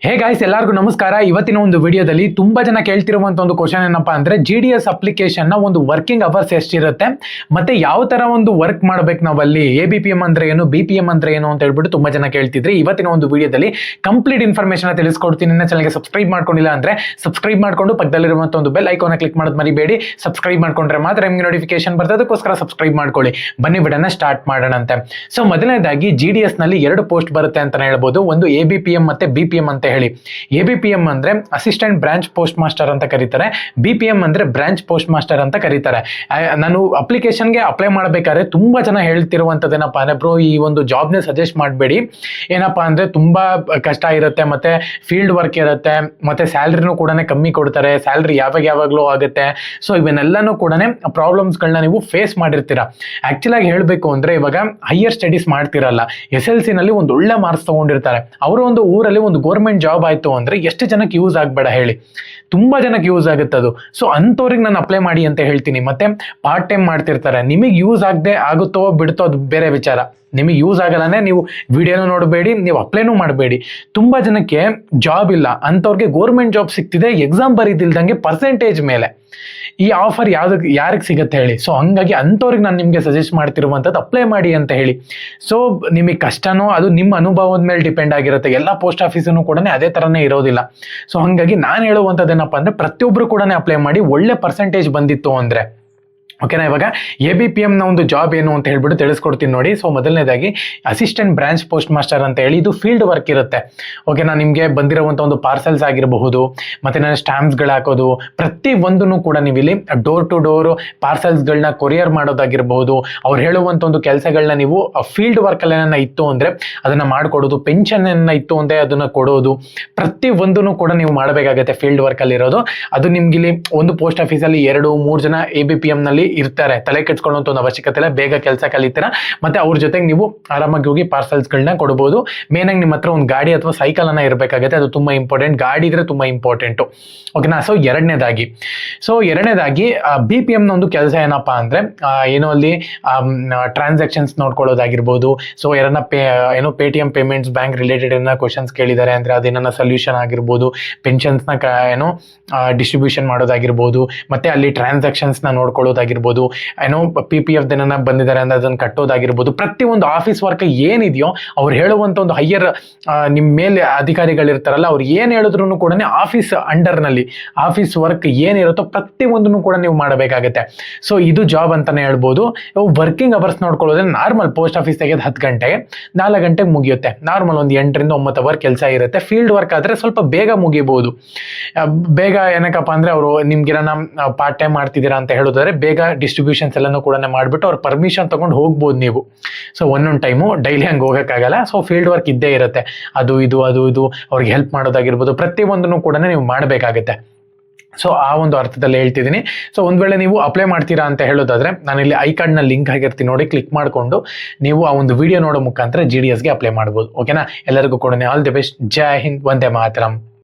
Hey guys, ಎಲ್ಲರಿಗೂ ನಮಸ್ಕಾರ. ಇವತ್ತಿನ ಒಂದು ವಿಡಿಯೋದಲ್ಲಿ ತುಂಬಾ ಜನ ಕೇಳ್ತಿರುವಂತ ಒಂದು ಕ್ವಶನ್ ಏನಪ್ಪಾ ಅಂದ್ರೆ GDS ಅಪ್ಲಿಕೇಶನ್ ನ ಒಂದು ವರ್ಕಿಂಗ್ ಅವರ್ಸ್ ಎಷ್ಟಿರುತ್ತೆ ಮತ್ತೆ ಯಾವ ತರ ಒಂದು ವರ್ಕ್ ಮಾಡ್ಬೇಕು ನಾವಲ್ಲಿ, ABPM ಅಂದ್ರೆ ಏನು, BPM ಅಂದ್ರೆ ಏನು ಅಂತ ಹೇಳ್ಬಿಟ್ಟು ತುಂಬಾ ಜನ ಕೇಳ್ತಿದ್ರಿ. ಇವತ್ತಿನ ಒಂದು ವಿಡಿಯೋದಲ್ಲಿ ಕಂಪ್ಲೀಟ್ ಇನ್ಫಾರ್ಮೇಶನ್ ತಿಳಿಸ್ಕೊಡ್ತೀನಿ. ನನ್ನ ಚಾನಲ್ಗೆ ಸಬ್ಸ್ಕ್ರೈಬ್ ಮಾಡ್ಕೊಂಡಿಲ್ಲ ಅಂದ್ರೆ ಸಬ್ಸ್ಕ್ರೈಬ್ ಮಾಡ್ಕೊಂಡು ಪಕ್ಕದಲ್ಲಿರುವಂತ ಒಂದು ಬೆಲ್ ಐಕಾನ್ ಕ್ಲಿಕ್ ಮಾಡೋದು ಮರಿಬೇಡಿ. ಸಬ್ಸ್ಕ್ರೈಬ್ ಮಾಡ್ಕೊಂಡ್ರೆ ಮಾತ್ರ ನಿಮಗೆ ನೋಟಿಫಿಕೇಶನ್ ಬರ್ತದೆ, ಅದಕ್ಕೋಸ್ಕರ ಸಬ್ಸ್ಕ್ರೈಬ್ ಮಾಡ್ಕೊಳ್ಳಿ. ಬನ್ನಿ ವಿಡಿಯೋನ ಸ್ಟಾರ್ಟ್ ಮಾಡೋಣಂತೆ. ಸೊ ಮೊದಲನೇದಾಗಿ GDS ನಲ್ಲಿ ಎರಡು ಪೋಸ್ಟ್ ಬರುತ್ತೆ ಅಂತಾನೆ ಹೇಳ್ಬೋದು. ಒಂದು ABPM ಮತ್ತೆ BPM ಅಂತ ಹೇಳಿ. ABPM ಅಂದ್ರೆ ಅಸಿಸ್ಟೆಂಟ್ ಬ್ರಾಂಚ್ ಪೋಸ್ಟ್ ಮಾಸ್ಟರ್ ಅಂತ ಕರೀತಾರೆ, BPM ಅಂದ್ರೆ ಬ್ರಾಂಚ್ ಪೋಸ್ಟ್ ಮಾಸ್ಟರ್ ಅಂತ ಕರೀತಾರೆ. ನಾನು ಅಪ್ಲಿಕೇಶನ್ಗೆ ಅಪ್ಲೈ ಮಾಡಬೇಕಾದ್ರೆ ತುಂಬಾ ಜನ ಹೇಳ್ತಿರುವಂತದ್ದೇನಪ್ಪ ಅಂದ್ರೆ, ಬ್ರೋ ಈ ಒಂದು ಜಾಬ್ನೇ ಸಜೆಸ್ಟ್ ಮಾಡಬೇಡಿ, ಏನಪ್ಪಾ ಅಂದ್ರೆ ತುಂಬಾ ಕಷ್ಟ ಇರುತ್ತೆ, ಮತ್ತೆ ಫೀಲ್ಡ್ ವರ್ಕ್ ಇರುತ್ತೆ, ಮತ್ತೆ ಸ್ಯಾಲ್ರಿನೂ ಕೂಡ ಕಮ್ಮಿ ಕೊಡ್ತಾರೆ, ಸ್ಯಾಲ್ರಿ ಯಾವಾಗ್ಲೂ ಆಗುತ್ತೆ. ಸೊ ಇವನ್ನೆಲ್ಲಾನು ಕೂಡ ಪ್ರಾಬ್ಲಮ್ಸ್ಗಳನ್ನ ನೀವು ಫೇಸ್ ಮಾಡಿರ್ತೀರಾ. ಆಕ್ಚುಲ್ ಆಗಿ ಹೇಳ್ಬೇಕು ಅಂದ್ರೆ, ಇವಾಗ ಹೈಯರ್ ಸ್ಟಡೀಸ್ ಮಾಡ್ತಿರಲ್ಲ, SLC ನಲ್ಲಿ ಒಂದು ಒಳ್ಳೆ ಮಾರ್ಕ್ಸ್ ತಗೊಂಡಿರ್ತಾರೆ, ಅವರು ಒಂದು ಊರಲ್ಲಿ ಒಂದು ಗೌರ್ಮೆಂಟ್ ಜಾಬ್ ಆಯ್ತು ಅಂದ್ರೆ ಎಷ್ಟು ಜನಕ್ಕೆ ಯೂಸ್ ಆಗ್ಬೇಡ ಹೇಳಿ, ತುಂಬಾ ಜನಕ್ಕೆ ಯೂಸ್ ಆಗುತ್ತೆ ಅದು. ಸೊ ಅಂಥವ್ರಿಗೆ ನಾನು ಅಪ್ಲೈ ಮಾಡಿ ಅಂತ ಹೇಳ್ತೀನಿ. ಮತ್ತೆ ಪಾರ್ಟ್ ಟೈಮ್ ಮಾಡ್ತಿರ್ತಾರೆ, ನಿಮಗೆ ಯೂಸ್ ಆಗದೆ ಆಗುತ್ತೋ ಬಿಡುತ್ತೋ ಅದು ಬೇರೆ ವಿಚಾರ. ನಿಮಗೆ ಯೂಸ್ ಆಗಲ್ಲನೆ ನೀವು ವಿಡಿಯೋನು ನೋಡಬೇಡಿ, ನೀವು ಅಪ್ಲೈನೂ ಮಾಡಬೇಡಿ. ತುಂಬಾ ಜನಕ್ಕೆ ಜಾಬ್ ಇಲ್ಲ, ಅಂಥವ್ರಿಗೆ ಗೌರ್ಮೆಂಟ್ ಜಾಬ್ ಸಿಗ್ತಿದೆ ಎಕ್ಸಾಮ್ ಬರೀದಿಲ್ದಂಗೆ ಪರ್ಸೆಂಟೇಜ್ ಮೇಲೆ. ಈ ಆಫರ್ ಯಾರಿಗೆ ಸಿಗುತ್ತೆ ಹೇಳಿ? ಸೊ ಹಂಗಾಗಿ ಅಂಥವ್ರಿಗೆ ನಾನು ನಿಮಗೆ ಸಜೆಸ್ಟ್ ಮಾಡ್ತಿರುವಂಥದ್ದು ಅಪ್ಲೈ ಮಾಡಿ ಅಂತ ಹೇಳಿ. ಸೊ ನಿಮಗೆ ಕಷ್ಟನೋ ಅದು ನಿಮ್ಮ ಅನುಭವದ ಮೇಲೆ ಡಿಪೆಂಡ್ ಆಗಿರುತ್ತೆ. ಎಲ್ಲ ಪೋಸ್ಟ್ ಆಫೀಸನ್ನು ಕೂಡ ಅದೇ ಥರನೇ ಇರೋದಿಲ್ಲ. ಸೊ ಹಂಗಾಗಿ ನಾನು ಹೇಳುವಂಥದ್ದು ಏನಪ್ಪ ಅಂದರೆ, ಪ್ರತಿಯೊಬ್ಬರು ಕೂಡ ಅಪ್ಲೈ ಮಾಡಿ, ಒಳ್ಳೆ ಪರ್ಸೆಂಟೇಜ್ ಬಂದಿತ್ತು ಅಂದರೆ. ಓಕೆನಾ? ಇವಾಗ ABPM ನ ಒಂದು ಜಾಬ್ ಏನು ಅಂತ ಹೇಳ್ಬಿಟ್ಟು ತಿಳಿಸ್ಕೊಡ್ತೀನಿ ನೋಡಿ. ಸೊ ಮೊದಲನೇದಾಗಿ ಅಸಿಸ್ಟೆಂಟ್ ಬ್ರಾಂಚ್ ಪೋಸ್ಟ್ ಮಾಸ್ಟರ್ ಅಂತ ಹೇಳಿ, ಇದು ಫೀಲ್ಡ್ ವರ್ಕ್ ಇರುತ್ತೆ. ಓಕೆನಾ? ನಿಮಗೆ ಬಂದಿರುವಂಥ ಒಂದು ಪಾರ್ಸೆಲ್ಸ್ ಆಗಿರಬಹುದು, ಮತ್ತೆ ನಾನು ಸ್ಟ್ಯಾಂಪ್ಸ್ಗಳು ಹಾಕೋದು, ಪ್ರತಿ ಒಂದನ್ನು ಕೂಡ ನೀವು ಇಲ್ಲಿ ಡೋರ್ ಟು ಡೋರ್ ಪಾರ್ಸೆಲ್ಸ್ಗಳನ್ನ ಕೊರಿಯರ್ ಮಾಡೋದಾಗಿರಬಹುದು. ಅವ್ರು ಹೇಳುವಂಥ ಒಂದು ಕೆಲಸಗಳನ್ನ ನೀವು ಫೀಲ್ಡ್ ವರ್ಕಲ್ಲಿ ಏನಾರ ಇತ್ತು ಅಂದರೆ ಅದನ್ನು ಮಾಡಿಕೊಡೋದು, ಪೆನ್ಷನ್ ಏನಾರ ಇತ್ತು ಅಂದರೆ ಅದನ್ನು ಕೊಡೋದು, ಪ್ರತಿ ಒಂದನ್ನು ಕೂಡ ನೀವು ಮಾಡಬೇಕಾಗತ್ತೆ ಫೀಲ್ಡ್ ವರ್ಕಲ್ಲಿ ಇರೋದು. ಅದು ನಿಮ್ಗೆ ಇಲ್ಲಿ ಒಂದು ಪೋಸ್ಟ್ ಆಫೀಸಲ್ಲಿ 2-3 ಜನ ABPM ನಲ್ಲಿ ಇರ್ತಾರೆ, ತಲೆ ಕೆಡ್ಸ್ಕೊಳ್ಳುವಂತ ಒಂದು ಅವಶ್ಯಕತೆ ಇಲ್ಲ, ಬೇಗ ಕೆಲಸ ಕಲಿತೀರಾ. ಮತ್ತೆ ಅವ್ರ ಜೊತೆಗೆ ನೀವು ಆರಾಮಾಗಿ ಹೋಗಿ ಪಾರ್ಸೆಲ್ಸ್ಗಳನ್ನ ಕೊಡಬಹುದು. ಮೇನ್ ಆಗಿ ನಿಮ್ಮ ಹತ್ರ ಒಂದು ಗಾಡಿ ಅಥವಾ ಸೈಕಲ್ ಅನ್ನ ಇರಬೇಕಾಗುತ್ತೆ, ಅದು ತುಂಬಾ ಇಂಪಾರ್ಟೆಂಟ್. ಗಾಡಿ ಇದ್ರೆ ತುಂಬಾ ಇಂಪಾರ್ಟೆಂಟ್. ಓಕೆನಾ? ಸೊ ಎರಡನೇದಾಗಿ BPM ನ ಒಂದು ಕೆಲಸ ಏನಪ್ಪಾ ಅಂದ್ರೆ, ಏನೋ ಅಲ್ಲಿ ಟ್ರಾನ್ಸಾಕ್ಷನ್ಸ್ ನೋಡ್ಕೊಳ್ಳೋದಾಗಿರ್ಬೋದು. ಸೊ ಯಾರನ್ನ Paytm ಪೇಮೆಂಟ್ಸ್ ಬ್ಯಾಂಕ್ ರಿಲೇಟೆಡ್ ಏನೋ ಕ್ವಶನ್ಸ್ ಕೇಳಿದ್ದಾರೆ ಅಂದ್ರೆ ಅದೇನ ಸೊಲ್ಯೂಷನ್ ಆಗಿರ್ಬೋದು, ಪೆನ್ಷನ್ಸ್ ನ ಡಿಸ್ಟ್ರಿಬ್ಯೂಷನ್ ಮಾಡೋದಾಗಿರ್ಬೋದು, ಮತ್ತೆ ಅಲ್ಲಿ ಟ್ರಾನ್ಸಾಕ್ಷನ್ಸ್ ನ ನೋಡ್ಕೊಳ್ಳೋದಾಗಿರ್ಬೋದು, PPF ಏನನ್ನ ಬಂದಿದ್ದಾರೆ ಅಂದ್ರೆ ಅದನ್ನ ಕಟ್ಟೋದಾಗಿರ್ಬೋದು. ಪ್ರತಿಯೊಂದು ಆಫೀಸ್ ವರ್ಕ್ ಏನಿದೆಯೋ ಅವ್ರು ಹೇಳುವಂತ ಒಂದು ಹೈಯರ್ ನಿಮ್ಮ ಮೇಲೆ ಅಧಿಕಾರಿಗಳಿರ್ತಾರಲ್ಲ, ಅವ್ರು ಏನ್ ಹೇಳಿದ್ರು ಕೂಡ ಆಫೀಸ್ ಅಂಡರ್ ನಲ್ಲಿ ಆಫೀಸ್ ವರ್ಕ್ ಏನಿರುತ್ತೋ ಪ್ರತಿಯೊಂದನ್ನು ಕೂಡ ನೀವು ಮಾಡಬೇಕಾಗತ್ತೆ. ಸೊ ಇದು ಜಾಬ್ ಅಂತಾನೆ ಹೇಳ್ಬೋದು. ವರ್ಕಿಂಗ್ ಅವರ್ಸ್ ನೋಡ್ಕೊಳ್ಳೋದ್ರೆ ನಾರ್ಮಲ್ ಪೋಸ್ಟ್ ಆಫೀಸ್ ತೆಗೆದು 10 ಗಂಟೆಗೆ 4 ಗಂಟೆಗೆ ಮುಗಿಯುತ್ತೆ. ನಾರ್ಮಲ್ ಒಂದು 8 ರಿಂದ 9 ಅವರ್ ಕೆಲಸ ಇರುತ್ತೆ. ಫೀಲ್ಡ್ ವರ್ಕ್ ಆದ್ರೆ ಸ್ವಲ್ಪ ಬೇಗ ಮುಗಿಬಹುದು. ಬೇಗ ಏನಕ್ಕಪ್ಪ ಅಂದ್ರೆ, ಅವರು ನಿಮ್ಗೆ ಪಾರ್ಟ್ ಟೈಮ್ ಮಾಡ್ತಿದ್ದೀರಾ ಅಂತ ಹೇಳೋದಾದ್ರೆ ಬೇಗ ಡಿಸ್ಟ್ರಿಬ್ಯೂಷನ್ಸ್ ಎಲ್ಲಾನು ಕೂಡ ಮಾಡಿಬಿಟ್ಟು ಅವ್ರ ಪರ್ಮಿಷನ್ ತಗೊಂಡು ಹೋಗ್ಬೋದು ನೀವು. ಸೊ ಒಂದೊಂದು ಟೈಮು ಡೈಲಿ ಹಂಗೆ ಹೋಗೋಕ್ಕಾಗಲ್ಲ. ಸೊ ಫೀಲ್ಡ್ ವರ್ಕ್ ಇದ್ದೇ ಇರುತ್ತೆ, ಅದು ಇದು ಅವ್ರಿಗೆ ಹೆಲ್ಪ್ ಮಾಡೋದಾಗಿರ್ಬೋದು, ಪ್ರತಿಯೊಂದನ್ನು ಕೂಡ ನೀವು ಮಾಡಬೇಕಾಗುತ್ತೆ. ಸೊ ಆ ಒಂದು ಅರ್ಥದಲ್ಲಿ ಹೇಳ್ತಿದ್ದೀನಿ. ಸೊ ಒಂದ್ ವೇಳೆ ನೀವು ಅಪ್ಲೈ ಮಾಡ್ತೀರಾ ಅಂತ ಹೇಳೋದಾದ್ರೆ, ನಾನು ಇಲ್ಲಿ ಐಕಾರ್ಡ್ನ ಲಿಂಕ್ ಆಗಿರ್ತೀನಿ ನೋಡಿ, ಕ್ಲಿಕ್ ಮಾಡಿಕೊಂಡು ನೀವು ಆ ಒಂದು ವಿಡಿಯೋ ನೋಡೋ ಮುಖಾಂತರ GDSಗೆ ಅಪ್ಲೈ ಮಾಡ್ಬೋದು. ಓಕೆನಾ? ಎಲ್ಲರಿಗೂ ಕೂಡ all the best. Jai Hind, Vande Mataram.